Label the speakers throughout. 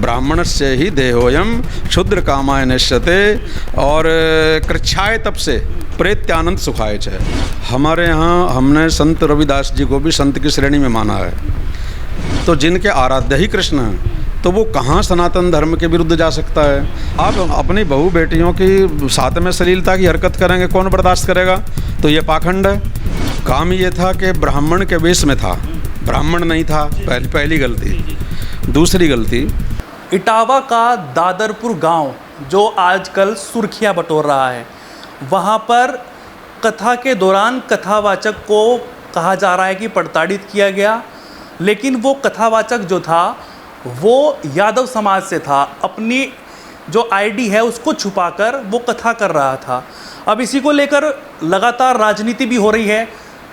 Speaker 1: ब्राह्मणस्य ही देहोयम क्षुद्र कामाय नश्यते और कृच्छाय तप से प्रेत्यानंद सुखाय च। हमारे यहाँ हमने संत रविदास जी को भी संत की श्रेणी में माना है। तो जिनके आराध्य ही कृष्ण हैं तो वो कहाँ सनातन धर्म के विरुद्ध जा सकता है। आप अपनी बहू बेटियों की साथ में श्लीलता की हरकत करेंगे, कौन बर्दाश्त करेगा। तो ये पाखंड है। काम ये था कि ब्राह्मण के वेश में था, ब्राह्मण नहीं था। पहली गलती। दूसरी गलती,
Speaker 2: इटावा का दादरपुर गांव जो आजकल सुर्खियां बटोर रहा है, वहां पर कथा के दौरान कथावाचक को कहा जा रहा है कि प्रताड़ित किया गया, लेकिन वो कथावाचक जो था वो यादव समाज से था। अपनी जो आईडी है उसको छुपाकर वो कथा कर रहा था। अब इसी को लेकर लगातार राजनीति भी हो रही है।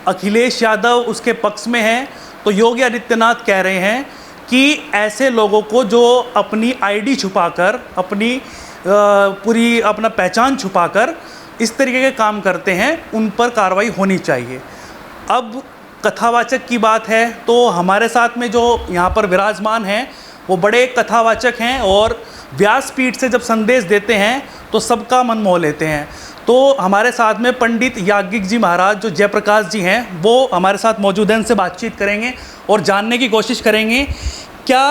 Speaker 2: अखिलेश यादव उसके पक्ष में हैं, तो योगी आदित्यनाथ कह रहे हैं कि ऐसे लोगों को जो अपनी आईडी छुपाकर, अपनी पूरी अपना पहचान छुपाकर इस तरीके के काम करते हैं, उन पर कार्रवाई होनी चाहिए। अब कथावाचक की बात है तो हमारे साथ में जो यहाँ पर विराजमान हैं वो बड़े कथावाचक हैं और व्यासपीठ से जब संदेश देते हैं तो सबका मन मोह लेते हैं। तो हमारे साथ में पंडित याज्ञिक जी महाराज जो जयप्रकाश जी हैं वो हमारे साथ मौजूद हैं, उनसे बातचीत करेंगे और जानने की कोशिश करेंगे क्या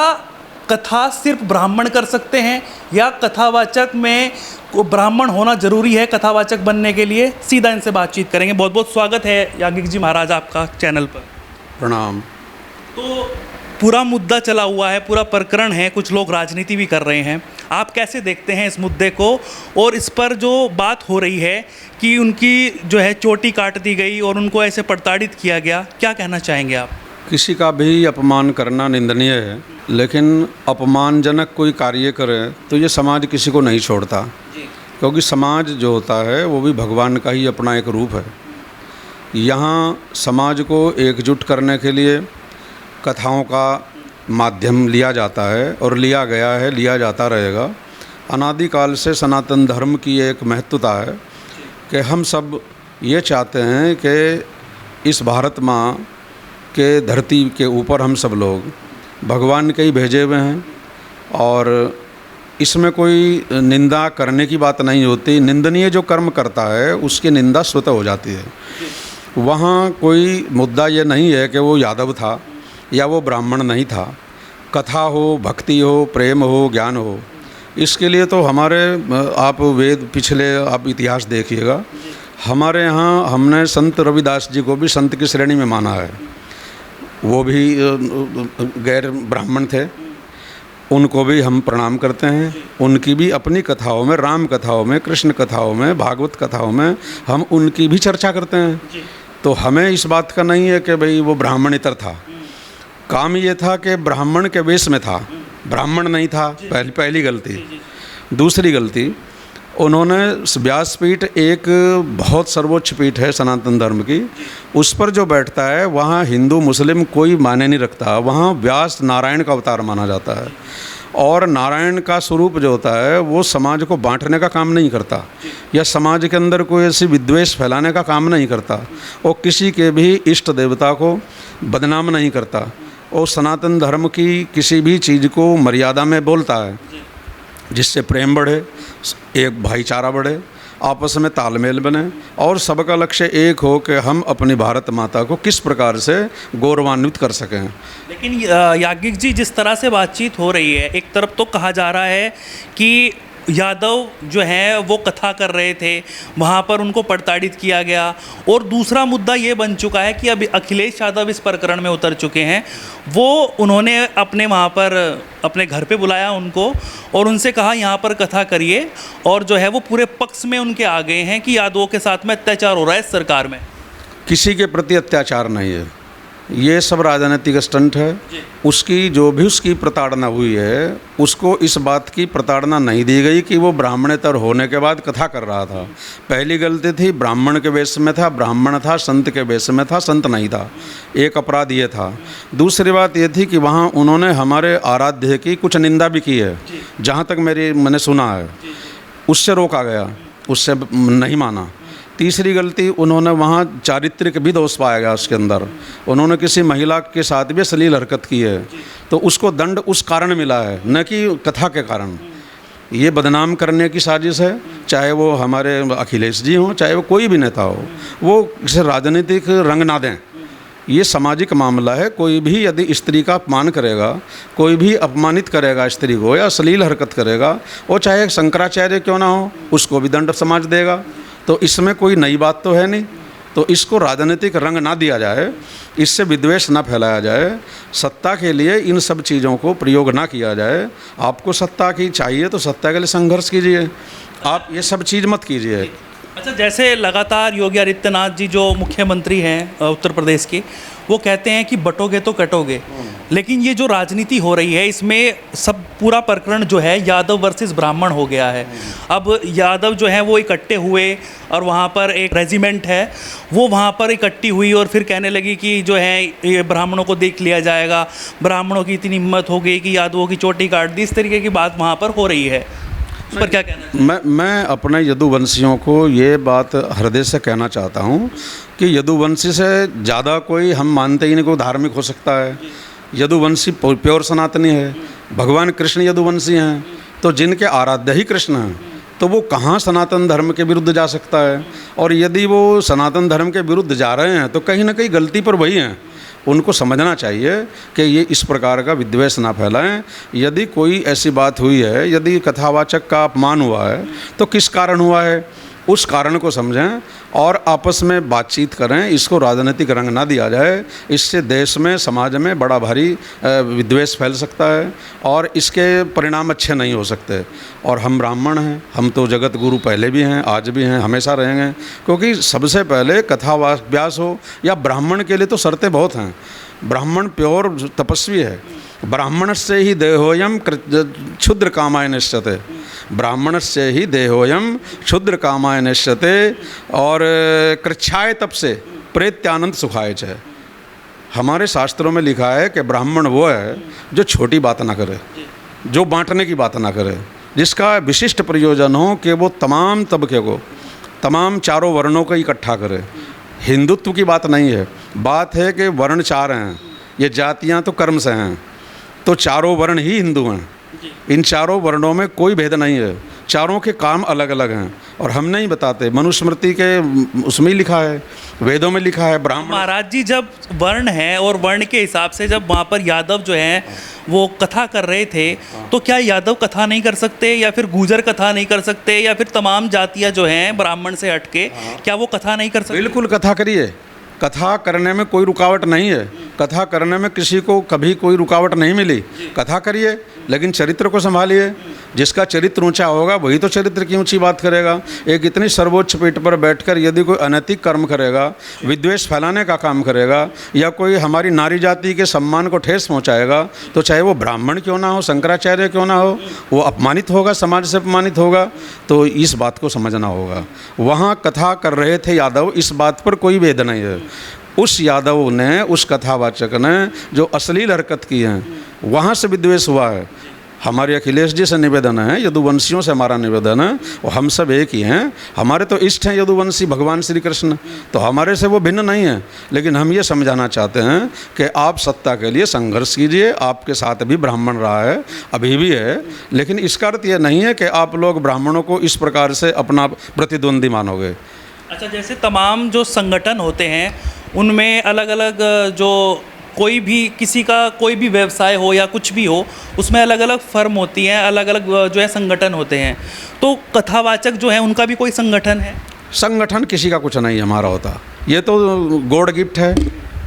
Speaker 2: कथा सिर्फ ब्राह्मण कर सकते हैं या कथावाचक में ब्राह्मण होना ज़रूरी है कथावाचक बनने के लिए। सीधा इनसे बातचीत करेंगे। बहुत बहुत स्वागत है याज्ञिक जी महाराज आपका चैनल पर।
Speaker 1: प्रणाम।
Speaker 2: तो पूरा मुद्दा चला हुआ है, पूरा प्रकरण है, कुछ लोग राजनीति भी कर रहे हैं। आप कैसे देखते हैं इस मुद्दे को और इस पर जो बात हो रही है कि उनकी जो है चोटी काट दी गई और उनको ऐसे प्रताड़ित किया गया, क्या कहना चाहेंगे आप?
Speaker 1: किसी का भी अपमान करना निंदनीय है, लेकिन अपमानजनक कोई कार्य करे तो ये समाज किसी को नहीं छोड़ता। क्योंकि समाज जो होता है वो भी भगवान का ही अपना एक रूप है। यहाँ समाज को एकजुट करने के लिए कथाओं का माध्यम लिया जाता है और लिया गया है, लिया जाता रहेगा। अनादिकाल से सनातन धर्म की एक महत्वता है कि हम सब ये चाहते हैं कि इस भारत माँ के धरती के ऊपर हम सब लोग भगवान के ही भेजे हुए हैं और इसमें कोई निंदा करने की बात नहीं होती। निंदनीय जो कर्म करता है उसकी निंदा स्वतः हो जाती है। वहाँ कोई मुद्दा ये नहीं है कि वो यादव था या वो ब्राह्मण नहीं था। कथा हो, भक्ति हो, प्रेम हो, ज्ञान हो, इसके लिए तो हमारे आप वेद पिछले आप इतिहास देखिएगा। हमारे यहाँ हमने संत रविदास जी को भी संत की श्रेणी में माना है। वो भी गैर ब्राह्मण थे, उनको भी हम प्रणाम करते हैं। उनकी भी अपनी कथाओं में, राम कथाओं में, कृष्ण कथाओं में, भागवत कथाओं में हम उनकी भी चर्चा करते हैं। तो हमें इस बात का नहीं है कि भाई वो ब्राह्मणेतर था। काम ये था कि ब्राह्मण के वेश में था, ब्राह्मण नहीं था। पहली गलती। दूसरी गलती, उन्होंने व्यासपीठ एक बहुत सर्वोच्च पीठ है सनातन धर्म की, उस पर जो बैठता है वहाँ हिंदू मुस्लिम कोई माने नहीं रखता। वहाँ व्यास नारायण का अवतार माना जाता है और नारायण का स्वरूप जो होता है वो समाज को बांटने का काम नहीं करता या समाज के अंदर कोई ऐसी विद्वेष फैलाने का काम नहीं करता। वो किसी के भी इष्ट देवता को बदनाम नहीं करता। और सनातन धर्म की किसी भी चीज़ को मर्यादा में बोलता है जिससे प्रेम बढ़े, एक भाईचारा बढ़े, आपस में तालमेल बने और सबका लक्ष्य एक हो कि हम अपनी भारत माता को किस प्रकार से गौरवान्वित कर सकें।
Speaker 2: लेकिन याज्ञिक जी, जिस तरह से बातचीत हो रही है, एक तरफ तो कहा जा रहा है कि यादव जो हैं वो कथा कर रहे थे, वहाँ पर उनको प्रताड़ित किया गया, और दूसरा मुद्दा ये बन चुका है कि अभी अखिलेश यादव इस प्रकरण में उतर चुके हैं। वो उन्होंने अपने वहाँ पर अपने घर पे बुलाया उनको और उनसे कहा यहाँ पर कथा करिए, और जो है वो पूरे पक्ष में उनके आ गए हैं कि यादवों के साथ में अत्याचार हो रहा है इस सरकार में।
Speaker 1: किसी के प्रति अत्याचार नहीं है, ये सब राजनीतिक स्टंट है। उसकी जो भी उसकी प्रताड़ना हुई है उसको इस बात की प्रताड़ना नहीं दी गई कि वो ब्राह्मणेतर होने के बाद कथा कर रहा था। पहली गलती थी, ब्राह्मण के वेश में था, ब्राह्मण था, संत के वेश में था, संत नहीं था। एक अपराध ये था। दूसरी बात ये थी कि वहाँ उन्होंने हमारे आराध्य की कुछ निंदा भी की है, जहाँ तक मैंने सुना है। उससे रोका गया, उससे नहीं माना। तीसरी गलती, उन्होंने वहाँ चारित्रिक भी दोष पाया गया उसके अंदर। उन्होंने किसी महिला के साथ भी अश्लील हरकत की है, तो उसको दंड उस कारण मिला है, न कि कथा के कारण। ये बदनाम करने की साजिश है, चाहे वो हमारे अखिलेश जी हों, चाहे वो कोई भी नेता हो, वो इसे राजनीतिक रंग ना दें। ये सामाजिक मामला है। कोई भी यदि स्त्री का अपमान करेगा, कोई भी अपमानित करेगा स्त्री को या अश्लील हरकत करेगा, वो चाहे शंकराचार्य क्यों ना हो, उसको भी दंड समाज देगा। तो इसमें कोई नई बात तो है नहीं। तो इसको राजनीतिक रंग ना दिया जाए, इससे विद्वेष ना फैलाया जाए, सत्ता के लिए इन सब चीज़ों को प्रयोग ना किया जाए। आपको सत्ता की चाहिए तो सत्ता के लिए संघर्ष कीजिए, आप ये सब चीज़ मत कीजिए।
Speaker 2: अच्छा, जैसे लगातार योगी आदित्यनाथ जी जो मुख्यमंत्री हैं उत्तर प्रदेश के, वो कहते हैं कि बटोगे तो कटोगे, लेकिन ये जो राजनीति हो रही है इसमें सब पूरा प्रकरण जो है यादव वर्सेस ब्राह्मण हो गया है। अब यादव जो है वो इकट्ठे हुए और वहाँ पर एक रेजिमेंट है वो वहाँ पर इकट्ठी हुई और फिर कहने लगी कि जो है ये ब्राह्मणों को देख लिया जाएगा, ब्राह्मणों की इतनी हिम्मत हो गई कि यादवों की चोटी काट दी। इस तरीके की बात वहाँ पर हो रही है, उस पर क्या कहना है?
Speaker 1: मैं अपने यदुवंशियों को ये बात हृदय से कहना चाहता हूँ कि यदुवंशी से ज़्यादा कोई हम मानते ही नहीं कोई धार्मिक हो सकता है। यदुवंशी प्योर सनातनी है, भगवान कृष्ण यदुवंशी हैं, तो जिनके आराध्य ही कृष्ण हैं, तो वो कहाँ सनातन धर्म के विरुद्ध जा सकता है? और यदि वो सनातन धर्म के विरुद्ध जा रहे हैं तो कहीं ना कहीं गलती पर वही हैं। उनको समझना चाहिए कि ये इस प्रकार का विद्वेष ना फैलाएं। यदि कोई ऐसी बात हुई है, यदि कथावाचक का अपमान हुआ है, तो किस कारण हुआ है, उस कारण को समझें और आपस में बातचीत करें। इसको राजनीतिक रंग ना दिया जाए, इससे देश में, समाज में बड़ा भारी विद्वेष फैल सकता है और इसके परिणाम अच्छे नहीं हो सकते। और हम ब्राह्मण हैं, हम तो जगत गुरु पहले भी हैं, आज भी हैं, हमेशा रहेंगे, क्योंकि सबसे पहले कथाव्यास हो या ब्राह्मण के लिए तो शर्तें बहुत हैं। ब्राह्मण प्योर तपस्वी है। ब्राह्मण से ही देहोयम क्षुद्र कामाय निश्चते, ब्राह्मण से ही देहोयम क्षुद्र कामाय निश्चते और कृच्छाय तप से प्रेत्यानंद सुखाय च। हमारे शास्त्रों में लिखा है कि ब्राह्मण वो है जो छोटी बात ना करे, जो बांटने की बात ना करे, जिसका विशिष्ट प्रयोजन हो कि वो तमाम तबके को, तमाम चारों वर्णों को इकट्ठा करे। हिंदुत्व की बात नहीं है, बात है कि वर्ण चार हैं, ये जातियां तो कर्म से हैं, तो चारों वर्ण ही हिंदू हैं। इन चारों वर्णों में कोई भेद नहीं है, चारों के काम अलग अलग हैं और हम नहीं बताते। मनुस्मृति के उसमें ही लिखा है, वेदों में लिखा है। ब्राह्मण
Speaker 2: महाराज जी, जब वर्ण है और वर्ण के हिसाब से जब वहाँ पर यादव जो हैं वो कथा कर रहे थे, तो क्या यादव कथा नहीं कर सकते या फिर गुर्जर कथा नहीं कर सकते या फिर तमाम जातियाँ जो हैं ब्राह्मण से हटके क्या वो कथा नहीं कर सकते?
Speaker 1: बिल्कुल कथा करिए, कथा करने में कोई रुकावट नहीं है। कथा करने में किसी को कभी कोई रुकावट नहीं मिली। कथा करिए, लेकिन चरित्र को संभालिए। जिसका चरित्र ऊंचा होगा वही तो चरित्र की ऊंची बात करेगा। एक इतनी सर्वोच्च पीठ पर बैठकर यदि कोई अनैतिक कर्म करेगा, विद्वेष फैलाने का काम करेगा या कोई हमारी नारी जाति के सम्मान को ठेस पहुंचाएगा, तो चाहे वो ब्राह्मण क्यों ना हो, शंकराचार्य क्यों ना हो, वो अपमानित होगा, समाज से अपमानित होगा। तो इस बात को समझना होगा। वहाँ कथा कर रहे थे यादव, इस बात पर कोई भेद नहीं है। उस यादव ने, उस कथावाचक ने जो अश्लील हरकत की है, वहाँ से विद्वेष हुआ है। हमारे अखिलेश जी से निवेदन है, यदुवंशियों से हमारा निवेदन है, और हम सब एक ही हैं। हमारे तो इष्ट हैं यदुवंशी भगवान श्री कृष्ण, तो हमारे से वो भिन्न नहीं है। लेकिन हम ये समझाना चाहते हैं कि आप सत्ता के लिए संघर्ष कीजिए। आपके साथ भी ब्राह्मण रहा है, अभी भी है, लेकिन इसका अर्थ ये नहीं है कि आप लोग ब्राह्मणों को इस प्रकार से अपना प्रतिद्वंदी मानोगे।
Speaker 2: अच्छा, जैसे तमाम जो संगठन होते हैं उनमें अलग अलग जो कोई भी किसी का कोई भी व्यवसाय हो या कुछ भी हो, उसमें अलग अलग फर्म होती हैं, अलग अलग जो है संगठन होते हैं। तो कथावाचक जो है उनका भी कोई संगठन है?
Speaker 1: संगठन किसी का कुछ नहीं हमारा होता। ये तो गॉड गिफ्ट है,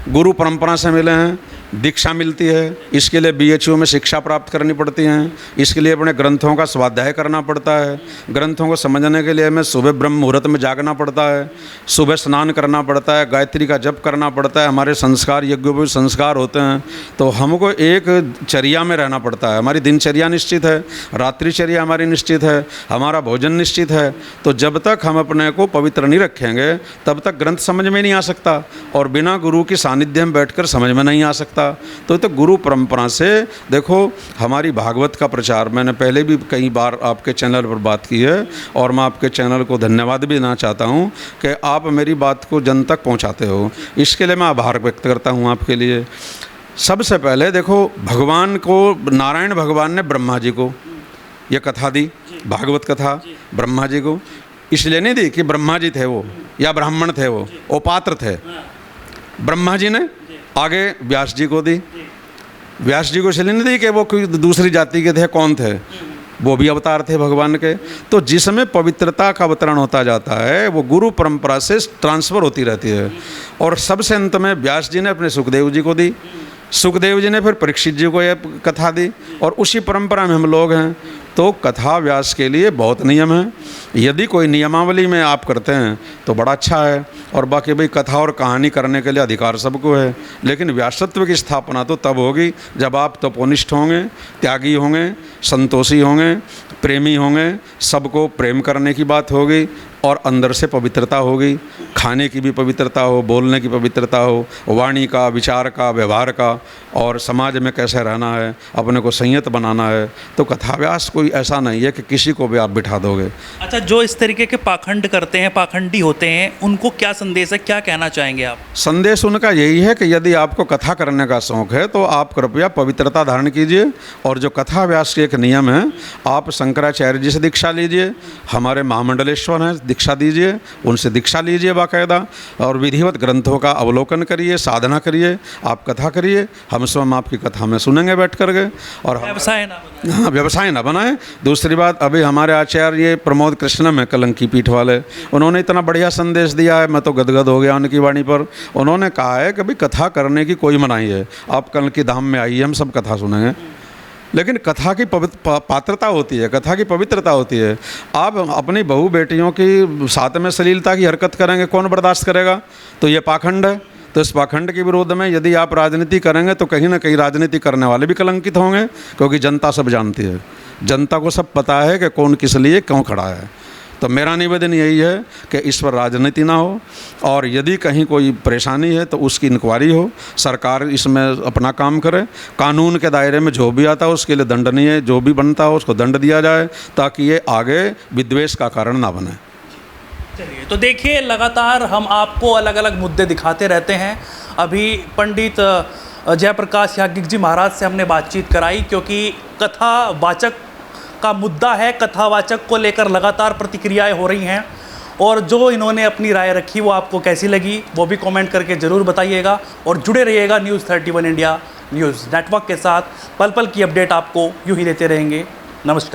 Speaker 1: गुरु परंपरा से मिले हैं, दीक्षा मिलती है। इसके लिए BHU में शिक्षा प्राप्त करनी पड़ती हैं, इसके लिए अपने ग्रंथों का स्वाध्याय करना पड़ता है। ग्रंथों को समझने के लिए हमें सुबह ब्रह्म मुहूर्त में जागना पड़ता है, सुबह स्नान करना पड़ता है, गायत्री का जप करना पड़ता है। हमारे संस्कार यज्ञोपवीत संस्कार होते हैं, तो हमको एक चर्या में रहना पड़ता है। हमारी दिनचर्या निश्चित है, रात्रिचर्या हमारी निश्चित है, हमारा भोजन निश्चित है। तो जब तक हम अपने को पवित्र नहीं रखेंगे तब तक ग्रंथ समझ में नहीं आ सकता, और बिना गुरु की सानिध्य में बैठकर समझ में नहीं आ सकता। करता। तो ये तो गुरु परंपरा से, देखो हमारी भागवत का प्रचार मैंने पहले भी कई बार आपके चैनल पर बात की है, और मैं आपके चैनल को धन्यवाद भी देना चाहता हूँ कि आप मेरी बात को जन तक पहुँचाते हो। इसके लिए मैं आभार व्यक्त करता हूँ आपके लिए। सबसे पहले देखो, भगवान को, नारायण भगवान ने ब्रह्मा जी को ये कथा दी, भागवत कथा ब्रह्मा जी को इसलिए नहीं दी कि ब्रह्मा जी थे वो या ब्राह्मण थे वो पात्र थे। ब्रह्मा जी ने आगे व्यास जी को दी। व्यास जी को इसलिए नहीं दी कि वो कोई दूसरी जाति के थे, कौन थे, वो भी अवतार थे भगवान के। तो जिसमें पवित्रता का अवतरण होता जाता है वो गुरु परंपरा से ट्रांसफ़र होती रहती है। और सबसे अंत में व्यास जी ने अपने सुखदेव जी को दी, सुखदेव जी ने फिर परीक्षित जी को यह कथा दी, और उसी परंपरा में हम लोग हैं। तो कथा व्यास के लिए बहुत नियम है। यदि कोई नियमावली में आप करते हैं तो बड़ा अच्छा है, और बाकी भाई कथा और कहानी करने के लिए अधिकार सबको है, लेकिन व्यासत्व की स्थापना तो तब होगी जब आप तपोनिष्ठ होंगे, त्यागी होंगे, संतोषी होंगे, प्रेमी होंगे, सबको प्रेम करने की बात होगी, और अंदर से पवित्रता होगी, खाने की भी पवित्रता हो, बोलने की पवित्रता हो, वाणी का, विचार का, व्यवहार का, और समाज में कैसे रहना है, अपने को संयत बनाना है। तो कथाव्यास कोई ऐसा नहीं है कि किसी को भी आप बिठा दोगे।
Speaker 2: अच्छा, जो इस तरीके के पाखंड करते हैं, पाखंडी होते हैं, उनको क्या संदेश है, क्या कहना चाहेंगे आप?
Speaker 1: संदेश उनका यही है कि यदि आपको कथा करने का शौक़ है तो आप कृपया पवित्रता धारण कीजिए, और जो कथा व्यास के एक नियम है, आप शंकराचार्य जी से दीक्षा लीजिए, हमारे महामंडलेश्वर हैं, दीक्षा दीजिए, उनसे दीक्षा लीजिए बाकायदा, और विधिवत ग्रंथों का अवलोकन करिए, साधना करिए, आप कथा करिए, हम स्वयं आपकी कथा में सुनेंगे बैठ करके। और
Speaker 2: व्यवसाय ना बनाएं।
Speaker 1: हाँ, व्यवसाय ना बनाएं। दूसरी बात, अभी हमारे आचार्य प्रमोद कृष्णम है, कलंकी पीठ वाले, उन्होंने इतना बढ़िया संदेश दिया है, मैं तो गदगद हो गया उनकी वाणी पर। उन्होंने कहा है कि भाई कथा करने की कोई मनाही है, आप कलंकी धाम में आइए, हम सब कथा सुनेंगे, लेकिन कथा की पात्रता होती है, कथा की पवित्रता होती है। आप अपनी बहू बेटियों की साथ में श्लीलता की हरकत करेंगे, कौन बर्दाश्त करेगा? तो ये पाखंड है। तो इस पाखंड के विरोध में यदि आप राजनीति करेंगे तो कहीं ना कहीं राजनीति करने वाले भी कलंकित होंगे, क्योंकि जनता सब जानती है, जनता को सब पता है कि कौन किस लिए क्यों खड़ा है। तो मेरा निवेदन यही है कि इस पर राजनीति ना हो, और यदि कहीं कोई परेशानी है तो उसकी इंक्वायरी हो, सरकार इसमें अपना काम करे, कानून के दायरे में जो भी आता है उसके लिए दंडनीय जो भी बनता हो उसको दंड दिया जाए, ताकि ये आगे विद्वेष का कारण ना बने।
Speaker 2: चलिए, तो देखिए, लगातार हम आपको अलग अलग मुद्दे दिखाते रहते हैं। अभी पंडित जयप्रकाश याज्ञिक जी महाराज से हमने बातचीत कराई, क्योंकि कथावाचक का मुद्दा है, कथावाचक को लेकर लगातार प्रतिक्रियाएं हो रही हैं, और जो इन्होंने अपनी राय रखी वो आपको कैसी लगी वो भी कमेंट करके ज़रूर बताइएगा, और जुड़े रहिएगा न्यूज़ 31 इंडिया न्यूज़ नेटवर्क के साथ। पल पल की अपडेट आपको यूँ ही देते रहेंगे। नमस्कार।